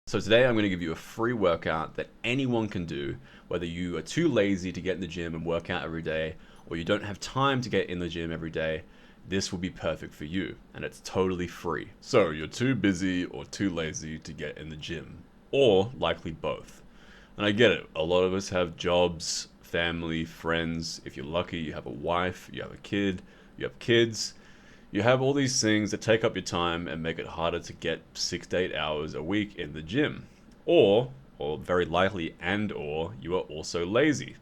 So today I'm going to give you a free workout that anyone can do, whether you are too lazy to get in the gym and work out every day, or you don't have time to get in the gym every day. This will be perfect for you, and it's totally free. So you're too busy or too lazy to get in the gym, or likely both. And I get it, a lot of us have jobs, family, friends. If you're lucky, you have a wife, you have a kid, you have kids. You have all these things that take up your time and make it harder to get 6 to 8 hours a week in the gym. Or very likely, or you are also lazy.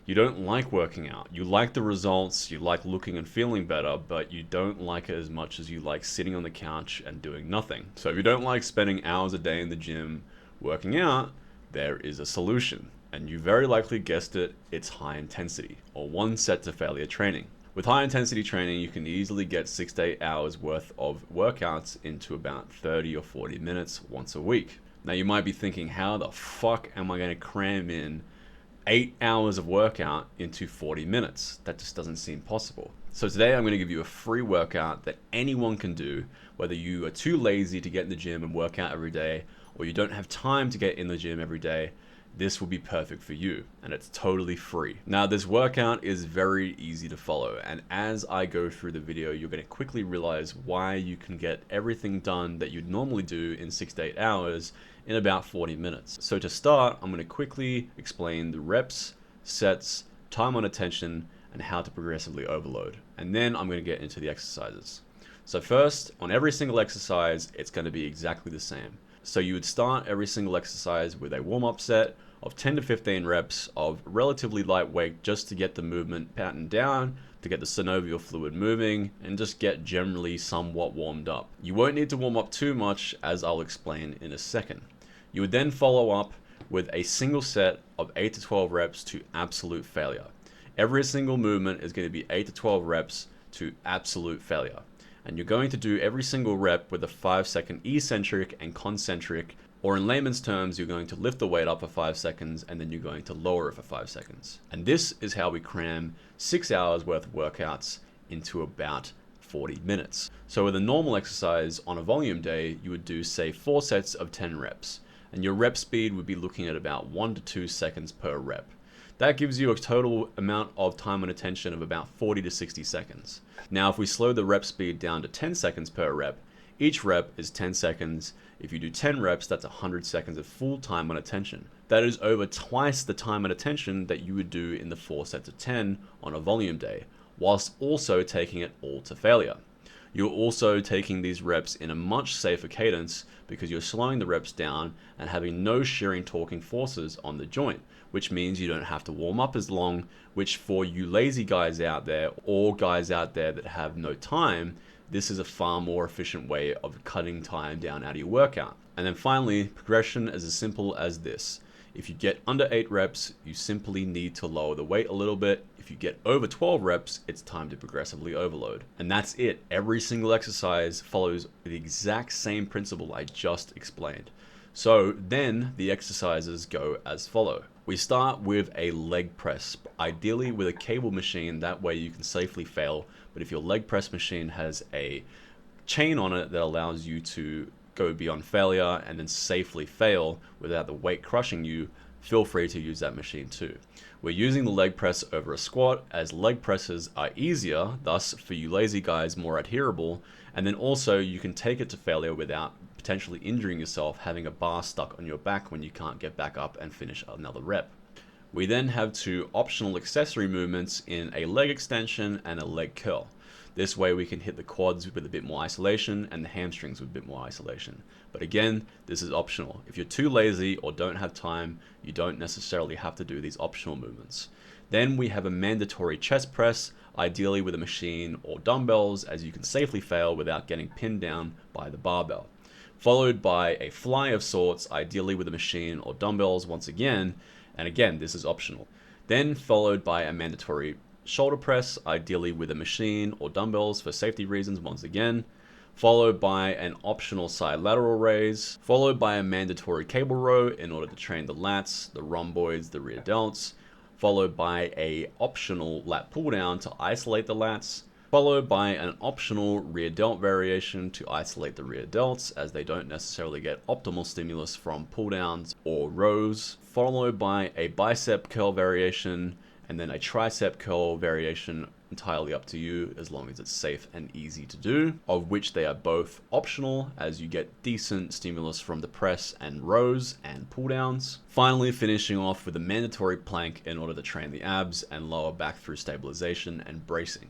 You don't like working out. You like the results, you like looking and feeling better, but you don't like it as much as you like sitting on the couch and doing nothing. So if you don't like spending hours a day in the gym working out, there is a solution. And you very likely guessed it, it's high intensity, or one set to failure training. With high intensity training, you can easily get 6 to 8 hours worth of workouts into about 30 or 40 minutes once a week. Now you might be thinking, how the fuck am I going to cram in 8 hours of workout into 40 minutes? That just doesn't seem possible. So today I'm going to give you a free workout that anyone can do, whether you are too lazy to get in the gym and work out every day, or you don't have time to get in the gym every day. This will be perfect for you, and it's totally free. Now, this workout is very easy to follow, and as I go through the video, you're going to quickly realize why you can get everything done that you'd normally do in 6 to 8 hours in about 40 minutes. So to start, I'm going to quickly explain the reps, sets, time on attention, and how to progressively overload. And then I'm going to get into the exercises. So first, on every single exercise, it's going to be exactly the same. So you would start every single exercise with a warm-up set of 10 to 15 reps of relatively light weight, just to get the movement pattern down, to get the synovial fluid moving, and just get generally somewhat warmed up. You won't need to warm up too much, as I'll explain in a second. You would then follow up with a single set of 8 to 12 reps to absolute failure. Every single movement is going to be 8 to 12 reps to absolute failure. And you're going to do every single rep with a 5-second eccentric and concentric, or in layman's terms, you're going to lift the weight up for 5 seconds and then you're going to lower it for 5 seconds. And this is how we cram 6 hours worth of workouts into about 40 minutes. So with a normal exercise on a volume day, you would do, say, 4 sets of 10 reps. And your rep speed would be looking at about 1 to 2 seconds per rep. That gives you a total amount of time and attention of about 40 to 60 seconds. Now, if we slow the rep speed down to 10 seconds per rep, each rep is 10 seconds. If you do 10 reps, that's 100 seconds of full time on attention. That is over twice the time and attention that you would do in the 4 sets of 10 on a volume day, whilst also taking it all to failure. You're also taking these reps in a much safer cadence because you're slowing the reps down and having no shearing torquing forces on the joint, which means you don't have to warm up as long, which for you lazy guys out there, or guys out there that have no time, this is a far more efficient way of cutting time down out of your workout. And then finally, progression is as simple as this. If you get under 8 reps, you simply need to lower the weight a little bit. If you get over 12 reps, it's time to progressively overload. And that's it. Every single exercise follows the exact same principle I just explained. So then the exercises go as follow. We start with a leg press, ideally with a cable machine, that way you can safely fail. But if your leg press machine has a chain on it that allows you to go beyond failure and then safely fail without the weight crushing you, feel free to use that machine too. We're using the leg press over a squat, as leg presses are easier, thus for you lazy guys more adherable, and then also you can take it to failure without potentially injuring yourself, having a bar stuck on your back when you can't get back up and finish another rep. We then have 2 optional accessory movements in a leg extension and a leg curl. This way we can hit the quads with a bit more isolation and the hamstrings with a bit more isolation. But again, this is optional. If you're too lazy or don't have time, you don't necessarily have to do these optional movements. Then we have a mandatory chest press, ideally with a machine or dumbbells, as you can safely fail without getting pinned down by the barbell. Followed by a fly of sorts, ideally with a machine or dumbbells once again, and again, this is optional. Then followed by a mandatory shoulder press, ideally with a machine or dumbbells for safety reasons once again, followed by an optional side lateral raise, followed by a mandatory cable row in order to train the lats, the rhomboids, the rear delts, followed by a optional lat pull down to isolate the lats, followed by an optional rear delt variation to isolate the rear delts, as they don't necessarily get optimal stimulus from pull downs or rows, followed by a bicep curl variation, and then a tricep curl variation, entirely up to you as long as it's safe and easy to do, of which they are both optional as you get decent stimulus from the press and rows and pull downs. Finally, finishing off with a mandatory plank in order to train the abs and lower back through stabilization and bracing.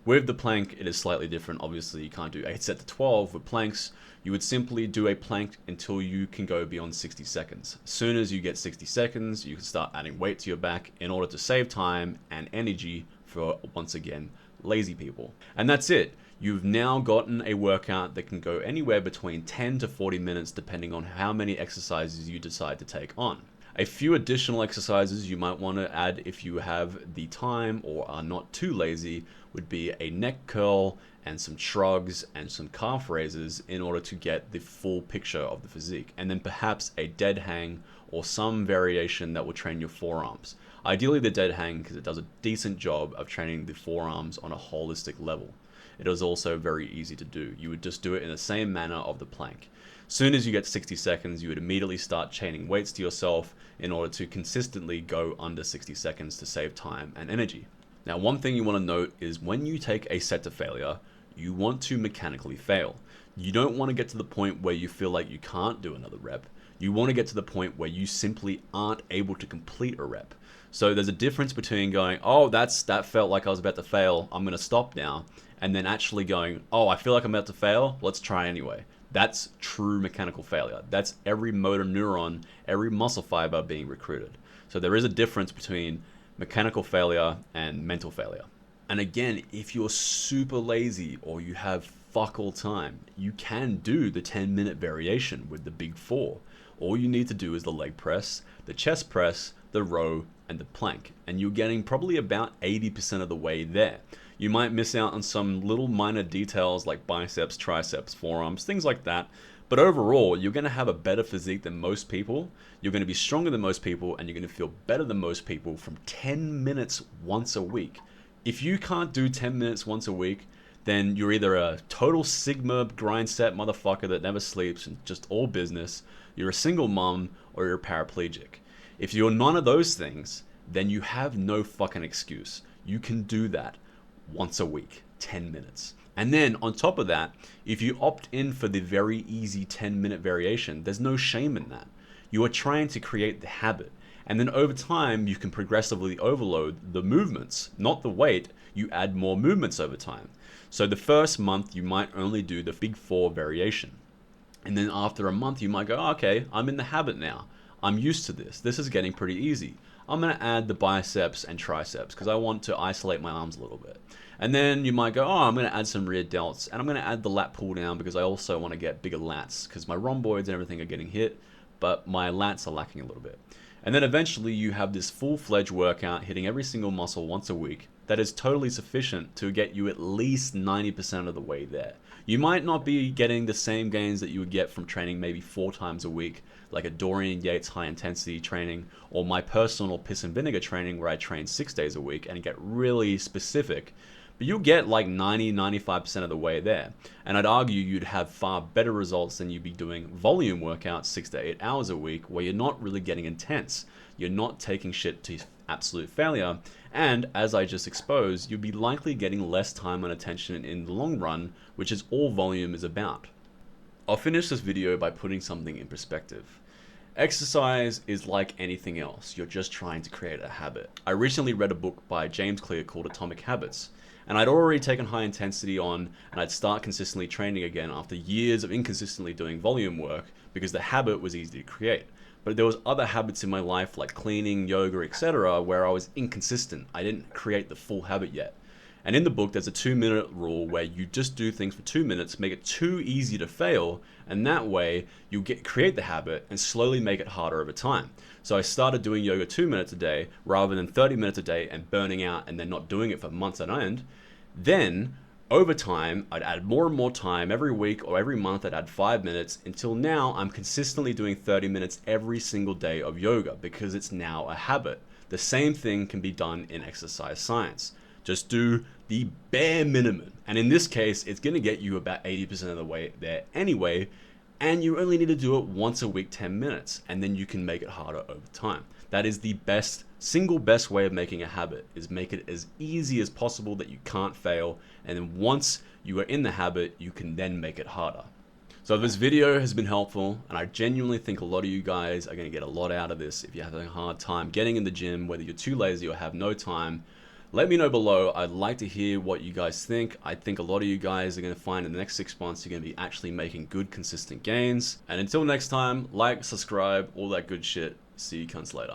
With the plank, it is slightly different. Obviously, you can't do 8 set to 12 with planks. You would simply do a plank until you can go beyond 60 seconds. As soon as you get 60 seconds, you can start adding weight to your back in order to save time and energy for, once again, lazy people. And that's it. You've now gotten a workout that can go anywhere between 10 to 40 minutes depending on how many exercises you decide to take on. A few additional exercises you might want to add if you have the time or are not too lazy would be a neck curl and some shrugs and some calf raises in order to get the full picture of the physique. And then perhaps a dead hang or some variation that will train your forearms. Ideally the dead hang, because it does a decent job of training the forearms on a holistic level. It is also very easy to do. You would just do it in the same manner of the plank. Soon as you get 60 seconds, you would immediately start chaining weights to yourself in order to consistently go under 60 seconds to save time and energy. Now, one thing you want to note is when you take a set to failure, you want to mechanically fail. You don't want to get to the point where you feel like you can't do another rep. You want to get to the point where you simply aren't able to complete a rep. So there's a difference between going, oh, that felt like I was about to fail, I'm going to stop now, and then actually going, oh, I feel like I'm about to fail, let's try anyway. That's true mechanical failure. That's every motor neuron, every muscle fiber being recruited. So there is a difference between mechanical failure and mental failure. And again, if you're super lazy or you have fuck all time, you can do the 10-minute variation with the big four. All you need to do is the leg press, the chest press, the row, and the plank. And you're getting probably about 80% of the way there. You might miss out on some little minor details like biceps, triceps, forearms, things like that. But overall, you're going to have a better physique than most people. You're going to be stronger than most people, and you're going to feel better than most people from 10 minutes once a week. If you can't do 10 minutes once a week, then you're either a total Sigma grind set motherfucker that never sleeps and just all business, you're a single mom, or you're a paraplegic. If you're none of those things, then you have no fucking excuse. You can do that once a week, 10 minutes. And then on top of that, if you opt in for the very easy 10-minute variation, there's no shame in that. You are trying to create the habit. And then over time, you can progressively overload the movements, not the weight. You add more movements over time. So the first month, you might only do the big four variation. And then after a month, you might go, oh, okay, I'm in the habit now. I'm used to this. This is getting pretty easy. I'm going to add the biceps and triceps because I want to isolate my arms a little bit. And then you might go, oh, I'm going to add some rear delts, and I'm going to add the lat pull down because I also want to get bigger lats because my rhomboids and everything are getting hit, but my lats are lacking a little bit. And then eventually you have this full-fledged workout hitting every single muscle once a week that is totally sufficient to get you at least 90% of the way there. You might not be getting the same gains that you would get from training maybe 4 times a week, like a Dorian Yates high intensity training, or my personal piss and vinegar training where I train 6 days a week and get really specific. But you'll get like 90-95% of the way there. And I'd argue you'd have far better results than you'd be doing volume workouts 6 to 8 hours a week where you're not really getting intense. You're not taking shit to absolute failure. And as I just exposed, you'll be likely getting less time and attention in the long run, which is all volume is about. I'll finish this video by putting something in perspective. Exercise is like anything else. You're just trying to create a habit. I recently read a book by James Clear called Atomic Habits. And I'd already taken high intensity on, and I'd start consistently training again after years of inconsistently doing volume work because the habit was easy to create. But there was other habits in my life like cleaning, yoga, etc. where I was inconsistent. I didn't create the full habit yet. And in the book, there's a 2-minute rule where you just do things for 2 minutes, make it too easy to fail, and that way you create the habit and slowly make it harder over time. So I started doing yoga 2 minutes a day rather than 30 minutes a day and burning out and then not doing it for months on end. Then over time, I'd add more and more time every week or every month. I'd add 5 minutes until now I'm consistently doing 30 minutes every single day of yoga because it's now a habit. The same thing can be done in exercise science. Just do the bare minimum. And in this case, it's going to get you about 80% of the way there anyway. And you only need to do it once a week, 10 minutes, and then you can make it harder over time. That is the single best way of making a habit, is make it as easy as possible that you can't fail. And then once you are in the habit, you can then make it harder. So this video has been helpful, and I genuinely think a lot of you guys are going to get a lot out of this. If you're having a hard time getting in the gym, whether you're too lazy or have no time, let me know below. I'd like to hear what you guys think. I think a lot of you guys are going to find in the next 6 months you're going to be actually making good, consistent gains. And until next time, like, subscribe, all that good shit. See you cunts later.